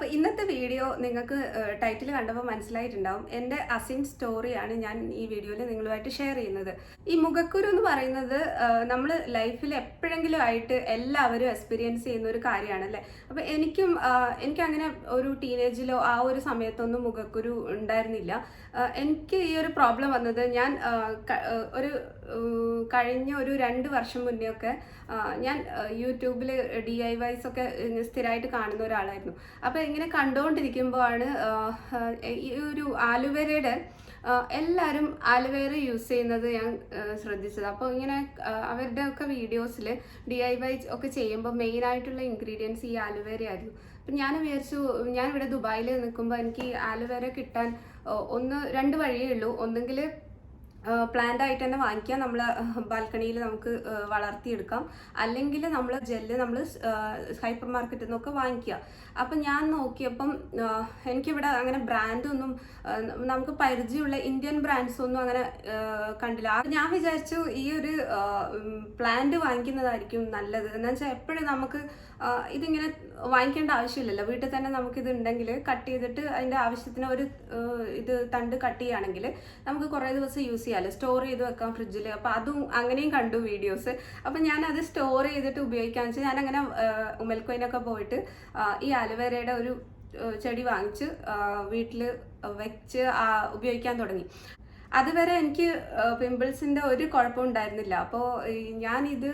അപ്പോൾ ഇന്നത്തെ വീഡിയോ നിങ്ങൾക്ക് ടൈറ്റിൽ കണ്ടപ്പോൾ മനസ്സിലായിട്ടുണ്ടാവും. എൻ്റെ അസിൻ സ്റ്റോറിയാണ് ഞാൻ ഈ വീഡിയോയിൽ നിങ്ങളുമായിട്ട് ഷെയർ ചെയ്യുന്നത്. ഈ മുഖക്കുരു എന്ന് പറയുന്നത് നമ്മൾ ലൈഫിൽ എപ്പോഴെങ്കിലും ആയിട്ട് എല്ലാവരും എക്സ്പീരിയൻസ് ചെയ്യുന്ന ഒരു കാര്യമാണല്ലേ. അപ്പോൾ എനിക്കങ്ങനെ ഒരു ടീനേജിലോ ആ ഒരു സമയത്തൊന്നും മുഖക്കുരു ഉണ്ടായിരുന്നില്ല. എനിക്ക് ഈ ഒരു പ്രോബ്ലം വന്നത് ഞാൻ കഴിഞ്ഞ ഒരു 2 വർഷം മുന്നേ ഒക്കെ ഞാൻ യൂട്യൂബിൽ DIYs ഒക്കെ സ്ഥിരമായിട്ട് കാണുന്ന ഒരാളായിരുന്നു. അപ്പോൾ ഇങ്ങനെ കണ്ടുകൊണ്ടിരിക്കുമ്പോഴാണ് ഈ ഒരു ആലുവേരയുടെ എല്ലാവരും ആലുവേര യൂസ് ചെയ്യുന്നത് ഞാൻ ശ്രദ്ധിച്ചത്. അപ്പോൾ ഇങ്ങനെ അവരുടെ ഒക്കെ വീഡിയോസിൽ DIY ഒക്കെ ചെയ്യുമ്പോൾ മെയിനായിട്ടുള്ള ഇൻഗ്രീഡിയൻസ് ഈ ആലുവേര ആയിരുന്നു. അപ്പം ഞാൻ വിചാരിച്ചു, ഞാനിവിടെ ദുബായിൽ നിൽക്കുമ്പോൾ എനിക്ക് ആലുവേര കിട്ടാൻ 1-2 വഴിയേ ഉള്ളൂ. ഒന്നെങ്കിൽ പ്ലാന്റ് ആയിട്ട് തന്നെ വാങ്ങിക്കാം, നമ്മൾ ബാൽക്കണിയിൽ നമുക്ക് വളർത്തിയെടുക്കാം, അല്ലെങ്കിൽ നമ്മൾ ജെല്ല് നമ്മൾ ഹൈപ്പർ മാർക്കറ്റിൽ നിന്നൊക്കെ വാങ്ങിക്കുക. അപ്പം ഞാൻ നോക്കിയപ്പം എനിക്കിവിടെ അങ്ങനെ ബ്രാൻഡൊന്നും നമുക്ക് പരിചയമുള്ള ഇന്ത്യൻ ബ്രാൻഡ്സ് ഒന്നും അങ്ങനെ കണ്ടില്ല. ഞാൻ വിചാരിച്ചു ഈ ഒരു പ്ലാന്റ് വാങ്ങിക്കുന്നതായിരിക്കും നല്ലത്. എന്ന് വെച്ചാൽ എപ്പോഴും നമുക്ക് ഇതിങ്ങനെ വാങ്ങിക്കേണ്ട ആവശ്യമില്ലല്ലോ. വീട്ടിൽ തന്നെ നമുക്കിത് ഉണ്ടെങ്കിൽ കട്ട് ചെയ്തിട്ട് അതിൻ്റെ ആവശ്യത്തിന് ഒരു ഇത് തണ്ട് കട്ട് ചെയ്യുകയാണെങ്കിൽ നമുക്ക് കുറേ ദിവസം യൂസ് ചെയ്യാമല്ലോ, സ്റ്റോർ ചെയ്ത് വെക്കാം ഫ്രിഡ്ജിൽ. അപ്പോൾ അതും അങ്ങനെയും കണ്ടു വീഡിയോസ്. അപ്പം ഞാനത് സ്റ്റോർ ചെയ്തിട്ട് ഉപയോഗിക്കാമെന്ന് വെച്ചാൽ ഞാനങ്ങനെ ഉമൽക്കോയിനൊക്കെ പോയിട്ട് ഈ ആലുവേരയുടെ ഒരു ചെടി വാങ്ങിച്ച് വീട്ടിൽ വെച്ച് ഉപയോഗിക്കാൻ തുടങ്ങി. അതുവരെ എനിക്ക് പിമ്പിൾസിൻ്റെ ഒരു കുഴപ്പം ഉണ്ടായിരുന്നില്ല. അപ്പോൾ ഞാനിത്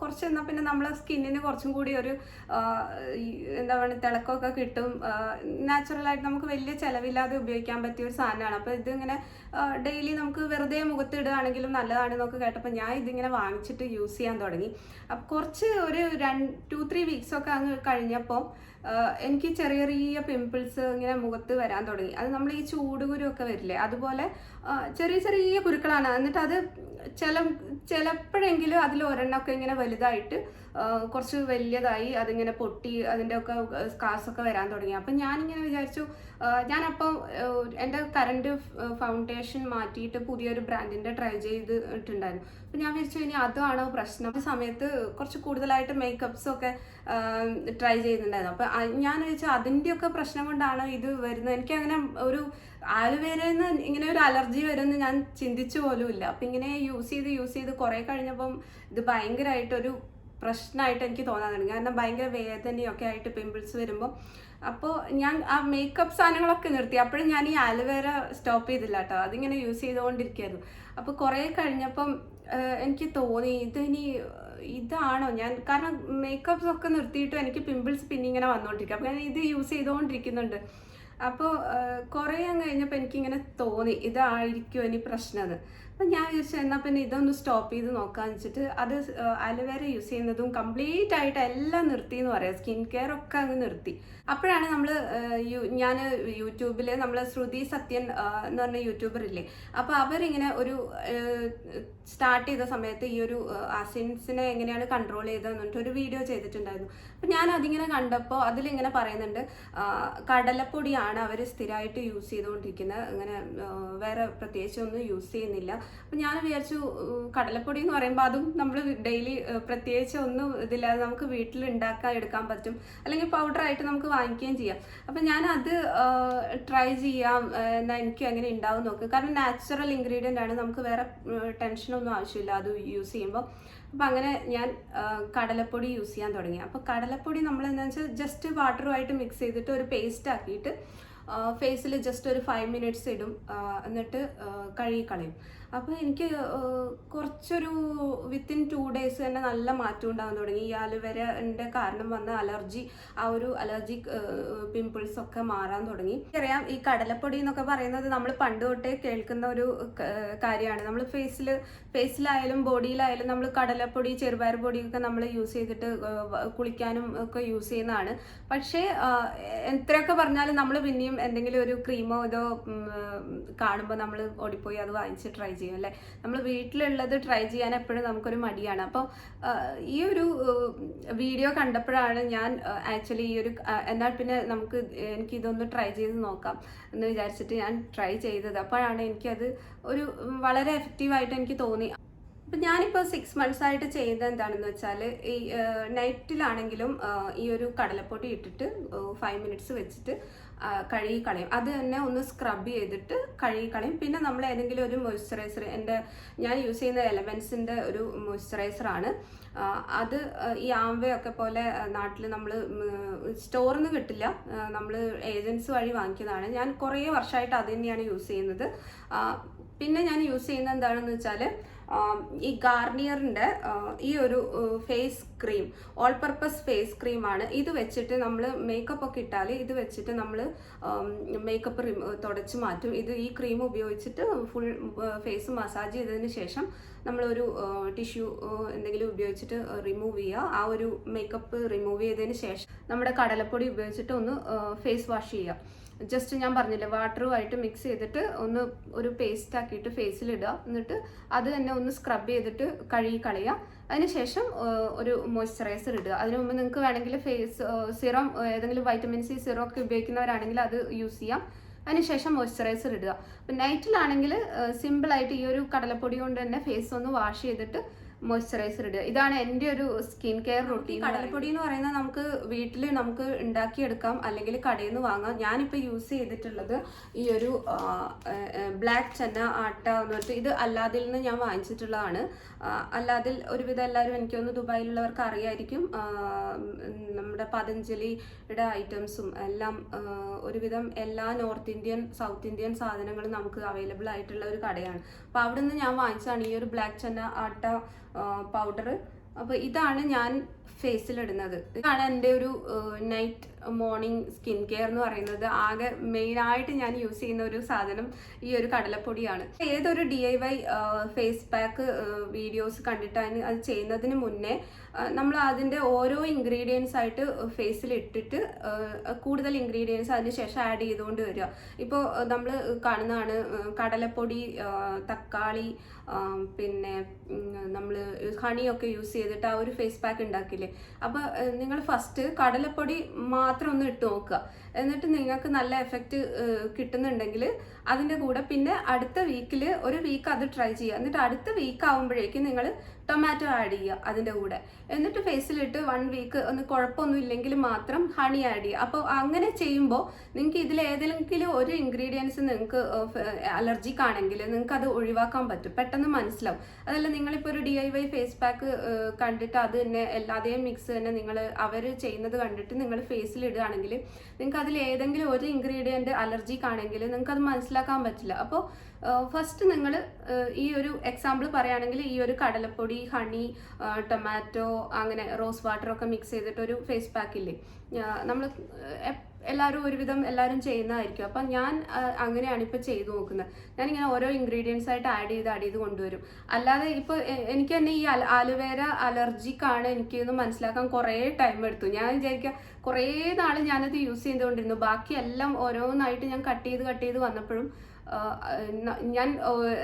കുറച്ച് എന്നാൽ പിന്നെ നമ്മളെ സ്കിന്നിന് കുറച്ചും കൂടി ഒരു എന്താ പറയുക തിളക്കമൊക്കെ കിട്ടും. നാച്ചുറലായിട്ട് നമുക്ക് വലിയ ചിലവില്ലാതെ ഉപയോഗിക്കാൻ പറ്റിയ ഒരു സാധനമാണ്. അപ്പോൾ ഇതിങ്ങനെ ഡെയിലി നമുക്ക് വെറുതെ മുഖത്ത് ഇടുകയാണെങ്കിലും നല്ലതാണെന്നൊക്കെ കേട്ടപ്പോൾ ഞാൻ ഇതിങ്ങനെ വാങ്ങിച്ചിട്ട് യൂസ് ചെയ്യാൻ തുടങ്ങി. അപ്പോൾ കുറച്ച് ഒരു 2-3 വീക്സൊക്കെ അങ്ങ് കഴിഞ്ഞപ്പോൾ എനിക്ക് ചെറിയ ചെറിയ പിമ്പിൾസ് ഇങ്ങനെ മുഖത്ത് വരാൻ തുടങ്ങി. അത് നമ്മൾ ഈ ചൂടുകുരുവൊക്കെ വരില്ലേ, അതുപോലെ ചെറിയ ചെറിയ കുരുക്കളാണ്. എന്നിട്ട് അത് ചിലപ്പോഴെങ്കിലും അതിൽ ഒരെണ്ണമൊക്കെ ഇങ്ങനെ വലുതായിട്ട് കുറച്ച് വലിയതായി അതിങ്ങനെ പൊട്ടി അതിൻ്റെ ഒക്കെ സ്കാർസൊക്കെ വരാൻ തുടങ്ങി. അപ്പം ഞാനിങ്ങനെ വിചാരിച്ചു, ഞാനപ്പോൾ എൻ്റെ കറണ്ട് ഫൗണ്ടേഷൻ മാറ്റിയിട്ട് പുതിയൊരു ബ്രാൻഡിൻ്റെ ട്രൈ ചെയ്തിട്ടുണ്ടായിരുന്നു. അപ്പം ഞാൻ വിചാരിച്ചു ഇനി അതാണോ പ്രശ്നം. ആ സമയത്ത് കുറച്ച് കൂടുതലായിട്ട് മേക്കപ്സൊക്കെ ട്രൈ ചെയ്യുന്നുണ്ടായിരുന്നു. അപ്പം ഞാൻ വിചാരിച്ചു അതിൻ്റെയൊക്കെ പ്രശ്നം കൊണ്ടാണ് ഇത് വരുന്നത്. എനിക്കങ്ങനെ ഒരു ആലുവേരയിൽ നിന്ന് ഇങ്ങനെ ഒരു അലർജി വരുമെന്ന് ഞാൻ ചിന്തിച്ചു പോലും ഇല്ല. അപ്പം ഇങ്ങനെ യൂസ് ചെയ്ത് കുറേ കഴിഞ്ഞപ്പം ഇത് ഭയങ്കരമായിട്ടൊരു പ്രശ്നമായിട്ട് എനിക്ക് തോന്നാൻ തുടങ്ങി. കാരണം ഭയങ്കര വേദനയൊക്കെ ആയിട്ട് പിമ്പിൾസ് വരുമ്പോൾ. അപ്പോൾ ഞാൻ ആ മേക്കപ്പ് സാധനങ്ങളൊക്കെ നിർത്തി. അപ്പോഴും ഞാൻ ഈ ആലുവേര സ്റ്റോപ്പ് ചെയ്തില്ല കേട്ടോ, അതിങ്ങനെ യൂസ് ചെയ്തുകൊണ്ടിരിക്കുകയായിരുന്നു. അപ്പോൾ കുറേ കഴിഞ്ഞപ്പം എനിക്ക് തോന്നി ഇതാണോ ഞാൻ, കാരണം മേക്കപ്സ് ഒക്കെ നിർത്തിയിട്ടും എനിക്ക് പിമ്പിൾസ് പിന്നെ ഇങ്ങനെ വന്നുകൊണ്ടിരിക്കുക. അപ്പോൾ ഞാൻ ഇത് യൂസ് ചെയ്തുകൊണ്ടിരിക്കുന്നുണ്ട്. അപ്പോൾ കുറേ കഴിഞ്ഞപ്പോൾ എനിക്കിങ്ങനെ തോന്നി ഇതായിരിക്കും ഇനി പ്രശ്നം. അപ്പം ഞാൻ വിചാരിച്ചു എന്നാൽ പിന്നെ ഇതൊന്ന് സ്റ്റോപ്പ് ചെയ്ത് നോക്കാമെന്ന് വെച്ചിട്ട് അത് അലോവേര യൂസ് ചെയ്യുന്നതും കംപ്ലീറ്റ് ആയിട്ട് എല്ലാം നിർത്തി എന്ന് പറയാം. സ്കിൻ കെയർ ഒക്കെ അങ്ങ് നിർത്തി. അപ്പോഴാണ് ഞാൻ യൂട്യൂബിൽ നമ്മൾ SreaS എന്ന് പറഞ്ഞ യൂട്യൂബർ ഇല്ലേ, അപ്പോൾ അവരിങ്ങനെ ഒരു സ്റ്റാർട്ട് ചെയ്ത സമയത്ത് ഈ ഒരു അസിൻസിനെ എങ്ങനെയാണ് കൺട്രോൾ ചെയ്തതെന്ന് പറഞ്ഞിട്ട് ഒരു വീഡിയോ ചെയ്തിട്ടുണ്ടായിരുന്നു. അപ്പം ഞാൻ അതിങ്ങനെ കണ്ടപ്പോൾ അതിലിങ്ങനെ പറയുന്നുണ്ട് കടലപ്പൊടിയാണ് അവർ സ്ഥിരമായിട്ട് യൂസ് ചെയ്തുകൊണ്ടിരിക്കുന്നത്, അങ്ങനെ വേറെ പ്രത്യേകിച്ചൊന്നും യൂസ് ചെയ്യുന്നില്ല. അപ്പം ഞാൻ വിചാരിച്ചു കടലപ്പൊടി എന്ന് പറയുമ്പോൾ അതും നമ്മൾ ഡെയിലി പ്രത്യേകിച്ച് ഒന്നും ഇതില്ലാതെ നമുക്ക് വീട്ടിൽ എടുക്കാൻ പറ്റും, അല്ലെങ്കിൽ പൗഡറായിട്ട് നമുക്ക് വാങ്ങിക്കുകയും ചെയ്യാം. അപ്പം ഞാനത് ട്രൈ ചെയ്യാം എന്നാൽ എനിക്ക് എങ്ങനെ ഉണ്ടാവും നോക്കുക. കാരണം നാച്ചുറൽ ഇൻഗ്രീഡിയൻ്റ് ആണ്, നമുക്ക് വേറെ ടെൻഷനൊന്നും ആവശ്യമില്ല അത് യൂസ് ചെയ്യുമ്പോൾ. അപ്പം അങ്ങനെ ഞാൻ കടലപ്പൊടി യൂസ് ചെയ്യാൻ തുടങ്ങി. അപ്പോൾ കടലപ്പൊടി നമ്മൾ എന്താണെന്ന് വെച്ചാൽ ജസ്റ്റ് വാട്ടറുമായിട്ട് മിക്സ് ചെയ്തിട്ട് ഒരു പേസ്റ്റ് ആക്കിയിട്ട് ഫേസിൽ ജസ്റ്റ് ഒരു 5 മിനിറ്റ്സ് ഇടും, എന്നിട്ട് കഴുകിക്കളയും. അപ്പോൾ എനിക്ക് കുറച്ചൊരു വിത്തിൻ 2 ഡേയ്സ് തന്നെ നല്ല മാറ്റം ഉണ്ടാകാൻ തുടങ്ങി. ഈ ആലുവേരൻ്റെ കാരണം വന്ന ആ ഒരു അലർജിക് പിമ്പിൾസ് ഒക്കെ മാറാൻ തുടങ്ങി. അറിയാം, ഈ കടലപ്പൊടി എന്നൊക്കെ പറയുന്നത് നമ്മൾ പണ്ട് തൊട്ടേ കേൾക്കുന്ന ഒരു കാര്യമാണ്. നമ്മൾ ഫേസിലായാലും ബോഡിയിലായാലും നമ്മൾ കടലപ്പൊടി ചെറുപയർ പൊടിയൊക്കെ നമ്മൾ യൂസ് ചെയ്തിട്ട് കുളിക്കാനും ഒക്കെ യൂസ് ചെയ്യുന്നതാണ്. പക്ഷേ എത്രയൊക്കെ പറഞ്ഞാലും നമ്മൾ പിന്നെയും എന്തെങ്കിലും ഒരു ക്രീമോ ഇതോ കാണുമ്പോൾ നമ്മൾ ഓടിപ്പോയി അത് വാങ്ങിച്ച് ട്രൈ ചെയ്യും അല്ലേ. നമ്മൾ വീട്ടിലുള്ളത് ട്രൈ ചെയ്യാൻ എപ്പോഴും നമുക്കൊരു മടിയാണ്. അപ്പോൾ ഈ ഒരു വീഡിയോ കണ്ടപ്പോഴാണ് ഞാൻ ആക്ച്വലി ഈ ഒരു എന്നാൽ പിന്നെ എനിക്കിതൊന്ന് ട്രൈ ചെയ്ത് നോക്കാം എന്ന് വിചാരിച്ചിട്ട് ഞാൻ ട്രൈ ചെയ്തത്. അപ്പോഴാണ് എനിക്കത് വളരെ എഫക്റ്റീവായിട്ട് എനിക്ക് തോന്നി. അപ്പം ഞാനിപ്പോൾ 6 months ആയിട്ട് ചെയ്യുന്നത് എന്താണെന്ന് വെച്ചാൽ ഈ നൈറ്റിലാണെങ്കിലും ഈ ഒരു കടലപ്പൊടി ഇട്ടിട്ട് 5 minutes വെച്ചിട്ട് കഴുകി കളയും. അത് തന്നെ ഒന്ന് സ്ക്രബ് ചെയ്തിട്ട് കഴുകി കളയും. പിന്നെ നമ്മൾ ഏതെങ്കിലും ഒരു മോയ്സ്ചറൈസർ, ഞാൻ യൂസ് ചെയ്യുന്ന എലമെൻസിൻ്റെ ഒരു മോയ്സ്ചറൈസറാണ് അത്. ഈ ആംവയൊക്കെ പോലെ നാട്ടിൽ നമ്മൾ സ്റ്റോറിൽ നിന്ന് കിട്ടില്ല, നമ്മൾ ഏജൻസി വഴി വാങ്ങിക്കുന്നതാണ്. ഞാൻ കുറേ വർഷമായിട്ട് അത് തന്നെയാണ് യൂസ് ചെയ്യുന്നത്. പിന്നെ ഞാൻ യൂസ് ചെയ്യുന്നത് എന്താണെന്ന് വെച്ചാൽ ഈ ഗാർണിയറിൻ്റെ ഈ ഒരു face cream, all purpose face ക്രീമാണ്. ഇത് വെച്ചിട്ട് നമ്മൾ മേക്കപ്പ് ഒക്കെ ഇട്ടാൽ ഇത് വെച്ചിട്ട് നമ്മൾ മേക്കപ്പ് തുടച്ച് മാറ്റും. ഈ ക്രീം ഉപയോഗിച്ചിട്ട് ഫുൾ ഫേസ് മസാജ് ചെയ്തതിന് ശേഷം നമ്മളൊരു ടിഷ്യൂ എന്തെങ്കിലും ഉപയോഗിച്ചിട്ട് റിമൂവ് ചെയ്യുക. ആ ഒരു മേക്കപ്പ് റിമൂവ് ചെയ്തതിന് ശേഷം നമ്മുടെ കടലപ്പൊടി ഉപയോഗിച്ചിട്ട് ഒന്ന് ഫേസ് വാഷ് ചെയ്യുക. ജസ്റ്റ് ഞാൻ പറഞ്ഞില്ലേ, വാട്ടറുമായിട്ട് മിക്സ് ചെയ്തിട്ട് ഒന്ന് ഒരു പേസ്റ്റ് ആക്കിയിട്ട് ഫേസിലിടുക. എന്നിട്ട് അത് തന്നെ ഒന്ന് സ്ക്രബ് ചെയ്തിട്ട് കഴുകി കളയുക. അതിനുശേഷം ഒരു മോയ്സ്ചറൈസർ ഇടുക. അതിനു മുമ്പ് നിങ്ങൾക്ക് വേണമെങ്കിൽ ഫേസ് സിറം, ഏതെങ്കിലും വൈറ്റമിൻ സി സിറം ഒക്കെ ഉപയോഗിക്കുന്നവരാണെങ്കിൽ അത് യൂസ് ചെയ്യാം. അതിനുശേഷം മോയ്സ്ചറൈസർ ഇടുക. അപ്പം നൈറ്റിലാണെങ്കിൽ സിമ്പിളായിട്ട് ഈ ഒരു കടലപ്പൊടി കൊണ്ട് തന്നെ ഫേസ് ഒന്ന് വാഷ് ചെയ്തിട്ട് മോയ്സ്ചറൈസർ ഇടുക. ഇതാണ് എൻ്റെ ഒരു സ്കിൻ കെയർ റൂട്ടീൻ. കടലപ്പൊടി എന്ന് പറയുന്നത് നമുക്ക് വീട്ടിൽ നമുക്ക് ഉണ്ടാക്കിയെടുക്കാം, അല്ലെങ്കിൽ കടയിൽ നിന്ന് വാങ്ങാം. ഞാനിപ്പോൾ യൂസ് ചെയ്തിട്ടുള്ളത് ഈ ഒരു ബ്ലാക്ക് ചന്ന ആട്ട എന്ന് പറഞ്ഞിട്ട്, ഇത് അല്ലാതിൽ നിന്ന് ഞാൻ വാങ്ങിച്ചിട്ടുള്ളതാണ്. അല്ലാതിൽ ഒരുവിധം എല്ലാവരും, എനിക്കൊന്ന് ദുബായിലുള്ളവർക്ക് അറിയായിരിക്കും, നമ്മുടെ പതഞ്ജലിയുടെ ഐറ്റംസും എല്ലാം ഒരുവിധം എല്ലാ നോർത്ത് ഇന്ത്യൻ സൗത്ത് ഇന്ത്യൻ സാധനങ്ങളും നമുക്ക് അവൈലബിൾ ആയിട്ടുള്ള ഒരു കടയാണ്. അപ്പോൾ അവിടെ നിന്ന് ഞാൻ വാങ്ങിച്ചതാണ് ഈ ഒരു ബ്ലാക്ക് ചന്ന ആട്ട പൗഡർ. അപ്പോൾ ഇതാണ് ഞാൻ ഫേസിലിടുന്നത്. ഇതാണ് എൻ്റെ ഒരു നൈറ്റ് മോർണിംഗ് സ്കിൻ കെയർ എന്ന് പറയുന്നത്. ആകെ മെയിനായിട്ട് ഞാൻ യൂസ് ചെയ്യുന്ന ഒരു സാധനം ഈ ഒരു കടലപ്പൊടിയാണ്. ഏതൊരു DIY ഫേസ് പാക്ക് വീഡിയോസ് കണ്ടിട്ടാണ് അത് ചെയ്യുന്നതിന് മുന്നേ നമ്മൾ അതിൻ്റെ ഓരോ ഇൻഗ്രീഡിയൻസ് ആയിട്ട് ഫേസിൽ ഇട്ടിട്ട് കൂടുതൽ ഇൻഗ്രീഡിയൻസ് അതിന് ശേഷം ആഡ് ചെയ്തുകൊണ്ട് വരിക. ഇപ്പോൾ നമ്മൾ കാണുന്നതാണ് കടലപ്പൊടി, തക്കാളി, പിന്നെ നമ്മൾ ഹണിയൊക്കെ യൂസ് ചെയ്തിട്ട് ആ ഒരു ഫേസ് പാക്ക് ഉണ്ടാക്കില്ലേ. അപ്പോൾ നിങ്ങൾ ഫസ്റ്റ് കടലപ്പൊടി മാത്രം ഒന്ന് ഇട്ട് നോക്കുക. എന്നിട്ട് നിങ്ങൾക്ക് നല്ല എഫക്റ്റ് കിട്ടുന്നുണ്ടെങ്കിൽ അതിൻ്റെ കൂടെ പിന്നെ അടുത്ത വീക്കിൽ ഒരു വീക്ക് അത് ട്രൈ ചെയ്യുക. എന്നിട്ട് അടുത്ത വീക്ക് ആകുമ്പോഴേക്കും നിങ്ങൾ ടൊമാറ്റോ ആഡ് ചെയ്യുക അതിൻ്റെ കൂടെ. എന്നിട്ട് ഫേസിലിട്ട് 1 വീക്ക് ഒന്ന് കുഴപ്പമൊന്നും ഇല്ലെങ്കിൽ മാത്രം ഹണി ആഡ് ചെയ്യുക. അപ്പോൾ അങ്ങനെ ചെയ്യുമ്പോൾ നിങ്ങൾക്ക് ഇതിൽ ഏതെങ്കിലും ഒരു ഇൻഗ്രീഡിയൻസ് നിങ്ങൾക്ക് അലർജിക് ആണെങ്കിൽ നിങ്ങൾക്ക് അത് ഒഴിവാക്കാൻ പറ്റും, പെട്ടെന്ന് മനസ്സിലാവും. അതല്ല നിങ്ങളിപ്പോൾ ഒരു DIY ഫേസ് പാക്ക് കണ്ടിട്ട് അത് തന്നെ എല്ലാതേയും മിക്സ് തന്നെ നിങ്ങൾ അവർ ചെയ്യുന്നത് കണ്ടിട്ട് നിങ്ങൾ ഫേസിൽ ഇടുകയാണെങ്കിൽ നിങ്ങൾക്ക് അതിൽ ഏതെങ്കിലും ഒരു ഇൻഗ്രീഡിയൻറ്റ് അലർജിക് ആണെങ്കിൽ നിങ്ങൾക്ക് അത് മനസ്സിലാക്കാൻ പറ്റില്ല. അപ്പോൾ ഫസ്റ്റ് നിങ്ങൾ ഈ ഒരു എക്സാമ്പിൾ പറയുകയാണെങ്കിൽ ഈ ഒരു കടലപ്പൊടി, ഹണി, ടൊമാറ്റോ, അങ്ങനെ റോസ് വാട്ടറൊക്കെ മിക്സ് ചെയ്തിട്ടൊരു ഫേസ് പാക്കില്ലേ, നമ്മൾ എല്ലാവരും ഒരുവിധം എല്ലാവരും ചെയ്യുന്നതായിരിക്കും. അപ്പം ഞാൻ അങ്ങനെയാണ് ഇപ്പോൾ ചെയ്തു നോക്കുന്നത്. ഞാനിങ്ങനെ ഓരോ ഇൻഗ്രീഡിയൻസ് ആയിട്ട് ആഡ് ചെയ്ത് കൊണ്ടുവരും. അല്ലാതെ ഇപ്പോൾ എനിക്ക് തന്നെ ഈ ആലുവേര അലർജിക്കാണ് എനിക്ക് എന്ന് മനസ്സിലാക്കാൻ കുറേ ടൈം എടുത്തു. ഞാൻ വിചാരിക്കുക കുറേ നാൾ ഞാനത് യൂസ് ചെയ്തുകൊണ്ടിരുന്നു. ബാക്കിയെല്ലാം ഓരോന്നായിട്ട് ഞാൻ കട്ട് ചെയ്ത് വന്നപ്പോഴും ഞാൻ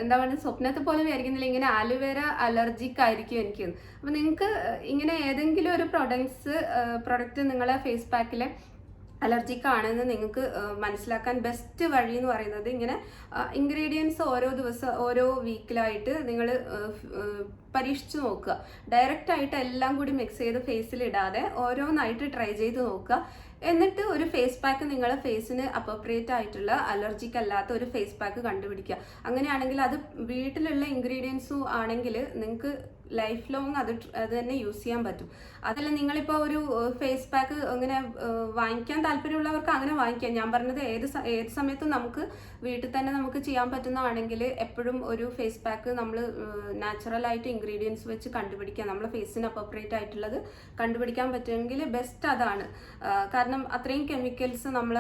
എന്താ പറയുക, സ്വപ്നത്തെ പോലും വിചാരിക്കുന്നില്ല ഇങ്ങനെ ആലുവേര അലർജിക് ആയിരിക്കും എനിക്ക്. അപ്പം നിങ്ങൾക്ക് ഇങ്ങനെ ഏതെങ്കിലും ഒരു പ്രൊഡക്റ്റ് നിങ്ങളെ ഫേസ് പാക്കിലെ അലർജിക് ആണെന്ന് നിങ്ങൾക്ക് മനസ്സിലാക്കാൻ ബെസ്റ്റ് വഴി എന്ന് പറയുന്നത് ഇങ്ങനെ ഇൻഗ്രീഡിയൻസ് ഓരോ ദിവസം ഓരോ വീക്കിലായിട്ട് നിങ്ങൾ പരീക്ഷിച്ച് നോക്കുക. ഡയറക്റ്റായിട്ട് എല്ലാം കൂടി മിക്സ് ചെയ്ത് ഫേസിൽ ഇടാതെ ഓരോന്നായിട്ട് ട്രൈ ചെയ്ത് നോക്കുക. എന്നിട്ട് ഒരു ഫേസ് പാക്ക് നിങ്ങളെ ഫേസിന് അപ്രോപ്രിയേറ്റ് ആയിട്ടുള്ള അലർജിക്ക് അല്ലാത്ത ഒരു ഫേസ് പാക്ക് കണ്ടുപിടിക്കുക. അങ്ങനെയാണെങ്കിൽ അത് വീട്ടിലുള്ള ഇൻഗ്രീഡിയൻസും ആണെങ്കിൽ നിങ്ങൾക്ക് ലൈഫ് ലോങ് അത് തന്നെ യൂസ് ചെയ്യാൻ പറ്റും. അതല്ല നിങ്ങളിപ്പോൾ ഒരു ഫേസ് പാക്ക് അങ്ങനെ വാങ്ങിക്കാൻ താല്പര്യമുള്ളവർക്ക് അങ്ങനെ വാങ്ങിക്കാം. ഞാൻ പറഞ്ഞത് ഏത് സമയത്തും നമുക്ക് വീട്ടിൽ തന്നെ നമുക്ക് ചെയ്യാൻ പറ്റുന്നതാണെങ്കിൽ എപ്പോഴും ഒരു ഫേസ് പാക്ക് നമ്മൾ നാച്ചുറലായിട്ട് ഇൻഗ്രീഡിയൻസ് വെച്ച് കണ്ടുപിടിക്കുക. നമ്മളെ ഫേസിന് അപ്രോപ്രിയേറ്റ് ആയിട്ടുള്ളത് കണ്ടുപിടിക്കാൻ പറ്റുമെങ്കിൽ ബെസ്റ്റ് അതാണ്. കാരണം അത്രയും കെമിക്കൽസ് നമ്മൾ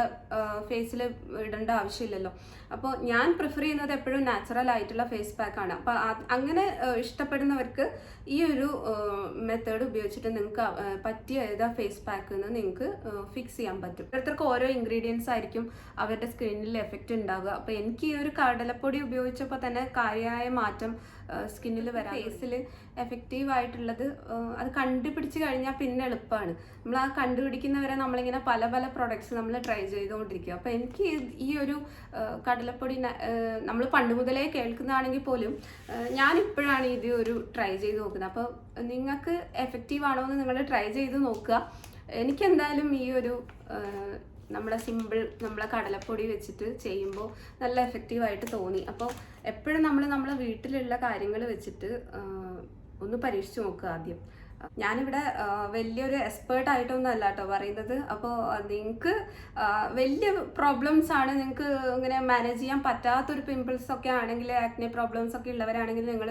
ഫേസിൽ ഇടേണ്ട ആവശ്യമില്ലല്ലോ. അപ്പോൾ ഞാൻ പ്രിഫർ ചെയ്യുന്നത് എപ്പോഴും നാച്ചുറൽ ആയിട്ടുള്ള ഫേസ് പാക്കാണ്. അപ്പോൾ അങ്ങനെ ഇഷ്ടപ്പെടുന്നവർക്ക് ഈ ഒരു മെത്തേഡ് ഉപയോഗിച്ചിട്ട് നിങ്ങൾക്ക് പറ്റിയ ഏതാ ഫേസ് പാക്ക് എന്ന് നിങ്ങൾക്ക് ഫിക്സ് ചെയ്യാൻ പറ്റും. ഓരോരുത്തർക്ക് ഓരോ ഇൻഗ്രീഡിയൻസ് ആയിരിക്കും അവരുടെ സ്കിന്നിൽ എഫക്റ്റ് ഉണ്ടാവുക. അപ്പോൾ എനിക്ക് ഈ ഒരു കടലപ്പൊടി ഉപയോഗിച്ചപ്പോൾ തന്നെ കാര്യമായ മാറ്റം സ്കിന്നിൽ വരാം. ഫേസിൽ എഫക്റ്റീവ് ആയിട്ടുള്ളത് അത് കണ്ടുപിടിച്ച് കഴിഞ്ഞാൽ പിന്നെ എളുപ്പമാണ്. നമ്മൾ ആ കണ്ടുപിടിക്കുന്നവരെ നമ്മളിങ്ങനെ പല പല പ്രൊഡക്ട്സ് നമ്മൾ ട്രൈ ചെയ്തുകൊണ്ടിരിക്കും. അപ്പോൾ എനിക്ക് ഈ ഒരു കടലപ്പൊടി നമ്മൾ പണ്ട് മുതലേ കേൾക്കുന്നതാണെങ്കിൽ പോലും ഞാനിപ്പോഴാണ് ഇത് ഒരു ട്രൈ ചെയ്ത് നോക്കുന്നത്. അപ്പോൾ നിങ്ങൾക്ക് എഫക്റ്റീവ് ആണോ എന്ന് നിങ്ങൾ ട്രൈ ചെയ്ത് നോക്കുക. എനിക്കെന്തായാലും ഈ ഒരു നമ്മളെ കടലപ്പൊടി വെച്ചിട്ട് ചെയ്യുമ്പോൾ നല്ല എഫക്റ്റീവായിട്ട് തോന്നി. അപ്പോൾ എപ്പോഴും നമ്മളെ വീട്ടിലുള്ള കാര്യങ്ങൾ വെച്ചിട്ട് ഒന്ന് പരീക്ഷിച്ച് നോക്കുക ആദ്യം. ഞാനിവിടെ വലിയൊരു എക്സ്പേർട്ട് ആയിട്ടൊന്നും അല്ല കേട്ടോ പറയുന്നത്. അപ്പോൾ നിങ്ങൾക്ക് വലിയ പ്രോബ്ലംസ് ആണ്, നിങ്ങൾക്ക് ഇങ്ങനെ മാനേജ് ചെയ്യാൻ പറ്റാത്തൊരു പിമ്പിൾസ് ഒക്കെ ആണെങ്കിൽ, ആക്നെ പ്രോബ്ലംസ് ഒക്കെ ഉള്ളവരാണെങ്കിൽ നിങ്ങൾ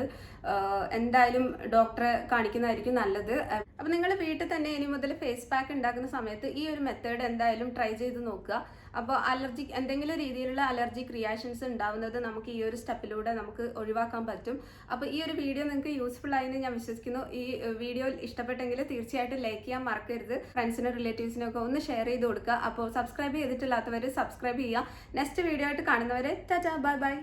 എന്തായാലും ഡോക്ടറെ കാണിക്കുന്നതായിരിക്കും നല്ലത്. അപ്പം നിങ്ങൾ വീട്ടിൽ തന്നെ ഇനി മുതൽ ഫേസ് പാക്ക് ഉണ്ടാക്കുന്ന സമയത്ത് ഈ ഒരു മെത്തേഡ് എന്തായാലും ട്രൈ ചെയ്ത് നോക്കുക. അപ്പോൾ എന്തെങ്കിലും രീതിയിലുള്ള അലർജിക് റിയാക്ഷൻസ് ഉണ്ടാവുന്നത് നമുക്ക് ഈ ഒരു സ്റ്റെപ്പിലൂടെ നമുക്ക് ഒഴിവാക്കാൻ പറ്റും. അപ്പോൾ ഈ ഒരു വീഡിയോ നിങ്ങൾക്ക് യൂസ്ഫുൾ ആയെന്ന് ഞാൻ വിശ്വസിക്കുന്നു. ഈ വീഡിയോ ഇഷ്ടപ്പെട്ടെങ്കിൽ തീർച്ചയായിട്ടും ലൈക്ക് ചെയ്യാൻ മറക്കരുത്. ഫ്രണ്ട്സിനും റിലേറ്റീവ്സിനും ഒക്കെ ഒന്ന് ഷെയർ ചെയ്ത് കൊടുക്കുക. അപ്പോൾ സബ്സ്ക്രൈബ് ചെയ്തിട്ടില്ലാത്തവർ സബ്സ്ക്രൈബ് ചെയ്യുക. നെക്സ്റ്റ് വീഡിയോ ആയിട്ട് കാണുന്നവരെ ടാറ്റാ, ബൈ ബൈ.